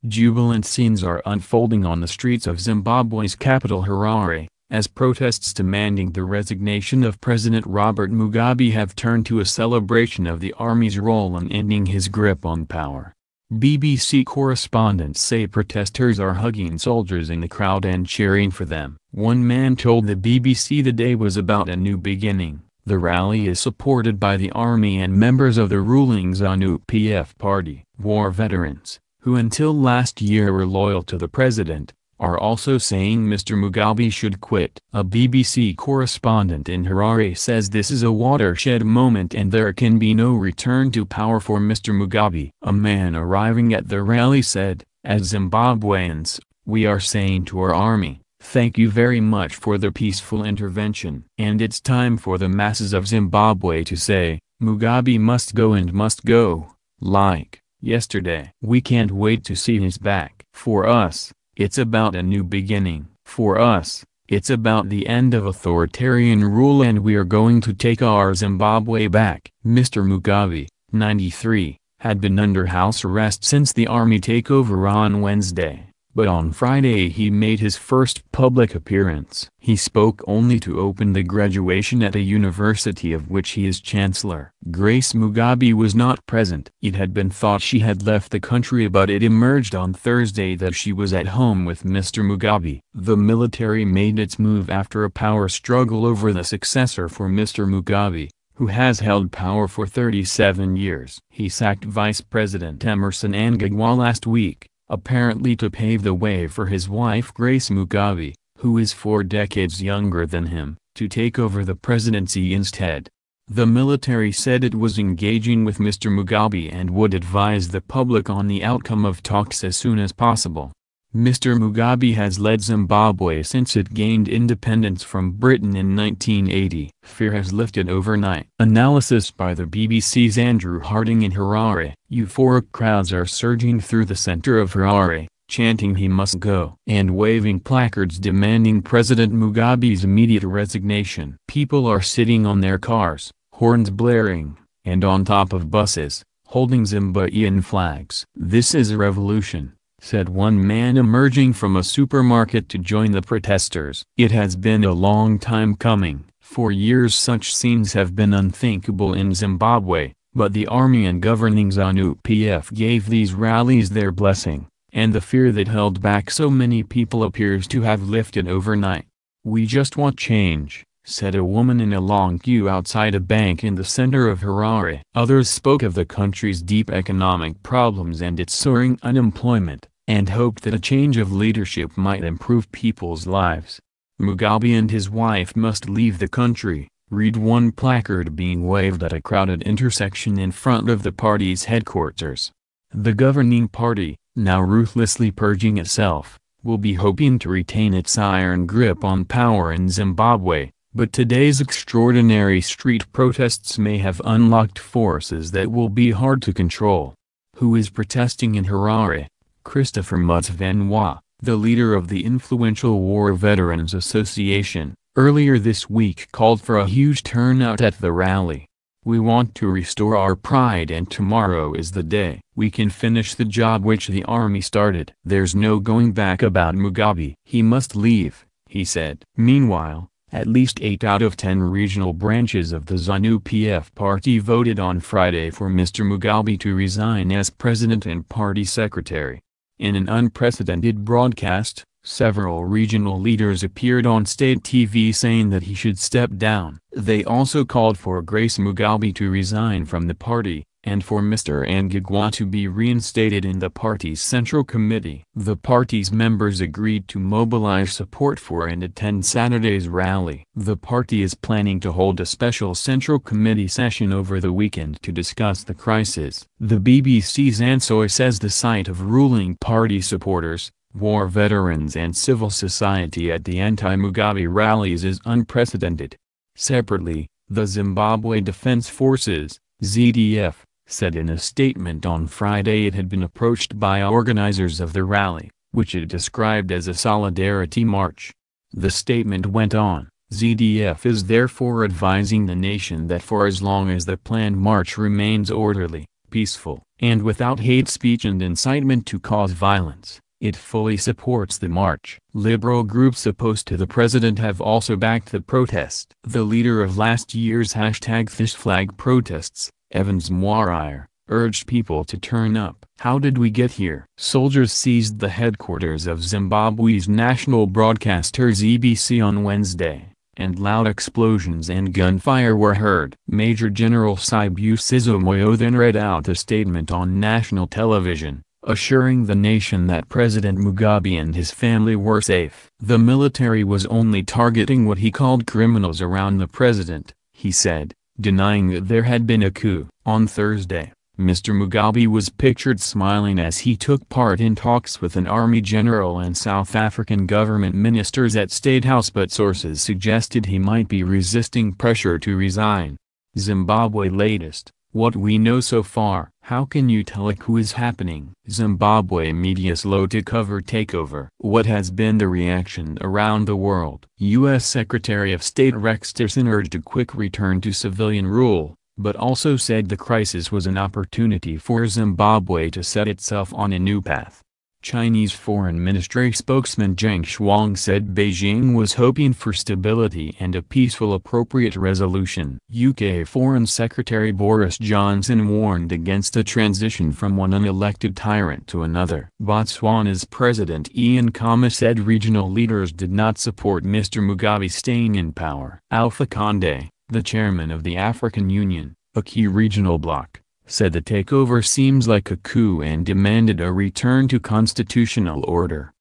Jubilant scenes are unfolding on the streets of Zimbabwe's capital Harare, as protests demanding the resignation of President Robert Mugabe have turned to a celebration of the army's role in ending his grip on power. BBC correspondents say protesters are hugging soldiers in the crowd and cheering for them. One man told the BBC the day was about a new beginning. The rally is supported by the army and members of the ruling ZANU-PF party. War veterans, who until last year were loyal to the president, are also saying Mr. Mugabe should quit. A BBC correspondent in Harare says this is a watershed moment and there can be no return to power for Mr. Mugabe. A man arriving at the rally said, "As Zimbabweans, we are saying to our army, thank you very much for the peaceful intervention. And it's time for the masses of Zimbabwe to say, Mugabe must go and must go, like yesterday. We can't wait to see his back. For us, it's about a new beginning. For us, it's about the end of authoritarian rule and we are going to take our Zimbabwe back." Mr. Mugabe, 93, had been under house arrest since the army takeover on Wednesday, but on Friday he made his first public appearance. He spoke only to open the graduation at a university of which he is chancellor. Grace Mugabe was not present. It had been thought she had left the country, but it emerged on Thursday that she was at home with Mr. Mugabe. The military made its move after a power struggle over the successor for Mr. Mugabe, who has held power for 37 years. He sacked Vice President Emmerson Mnangagwa last week, apparently to pave the way for his wife Grace Mugabe, who is 4 decades younger than him, to take over the presidency instead. The military said it was engaging with Mr. Mugabe and would advise the public on the outcome of talks as soon as possible. Mr. Mugabe has led Zimbabwe since it gained independence from Britain in 1980. Fear has lifted overnight. Analysis by the BBC's Andrew Harding in Harare. Euphoric crowds are surging through the center of Harare, chanting "he must go" and waving placards demanding President Mugabe's immediate resignation. People are sitting on their cars, horns blaring, and on top of buses, holding Zimbabwean flags. "This is a revolution," said one man emerging from a supermarket to join the protesters. "It has been a long time coming. For years such scenes have been unthinkable in Zimbabwe, but the army and governing ZANU-PF gave these rallies their blessing, and the fear that held back so many people appears to have lifted overnight. We just want change," said a woman in a long queue outside a bank in the center of Harare. Others spoke of the country's deep economic problems and its soaring unemployment, and hoped that a change of leadership might improve people's lives. "Mugabe and his wife must leave the country," read one placard being waved at a crowded intersection in front of the party's headquarters. The governing party, now ruthlessly purging itself, will be hoping to retain its iron grip on power in Zimbabwe. But today's extraordinary street protests may have unlocked forces that will be hard to control. Who is protesting in Harare? Christopher Mutsvanwa, the leader of the influential War Veterans Association, earlier this week called for a huge turnout at the rally. "We want to restore our pride and tomorrow is the day we can finish the job which the army started. There's no going back about Mugabe. He must leave," he said. Meanwhile, at least 8 out of 10 regional branches of the ZANU-PF party voted on Friday for Mr. Mugabe to resign as president and party secretary. In an unprecedented broadcast, several regional leaders appeared on state TV saying that he should step down. They also called for Grace Mugabe to resign from the party, and for Mr. Mnangagwa to be reinstated in the party's central committee. The party's members agreed to mobilize support for and attend Saturday's rally. The party is planning to hold a special central committee session over the weekend to discuss the crisis. The BBC's Ansoy says the sight of ruling party supporters, war veterans and civil society at the anti-Mugabe rallies is unprecedented. Separately, the Zimbabwe Defense Forces, ZDF, said in a statement on Friday it had been approached by organizers of the rally, which it described as a solidarity march. The statement went on, "ZDF is therefore advising the nation that for as long as the planned march remains orderly, peaceful, and without hate speech and incitement to cause violence. It fully supports the march. Liberal groups opposed to the president have also backed the protest. The leader of last year's #ThisFlag protests, Evans Mwarire, urged people to turn up. How did we get here? Soldiers seized the headquarters of Zimbabwe's national broadcaster ZBC on Wednesday, and loud explosions and gunfire were heard. Major General Sibusiso Moyo then read out a statement on national television, assuring the nation that President Mugabe and his family were safe. The military was only targeting what he called criminals around the president, he said, denying that there had been a coup. On Thursday, Mr. Mugabe was pictured smiling as he took part in talks with an army general and South African government ministers at State House, but sources suggested he might be resisting pressure to resign. Zimbabwe latest. What we know so far. How can you tell a coup is happening? Zimbabwe media slow to cover takeover. What has been the reaction around the world? U.S. Secretary of State Rex Tillerson urged a quick return to civilian rule, but also said the crisis was an opportunity for Zimbabwe to set itself on a new path. Chinese Foreign Ministry spokesman Zhang Shuang said Beijing was hoping for stability and a peaceful appropriate resolution. UK Foreign Secretary Boris Johnson warned against a transition from one unelected tyrant to another. Botswana's President Ian Khama said regional leaders did not support Mr. Mugabe staying in power. Alpha Condé, the chairman of the African Union, a key regional bloc, said the takeover seems like a coup and demanded a return to constitutional order.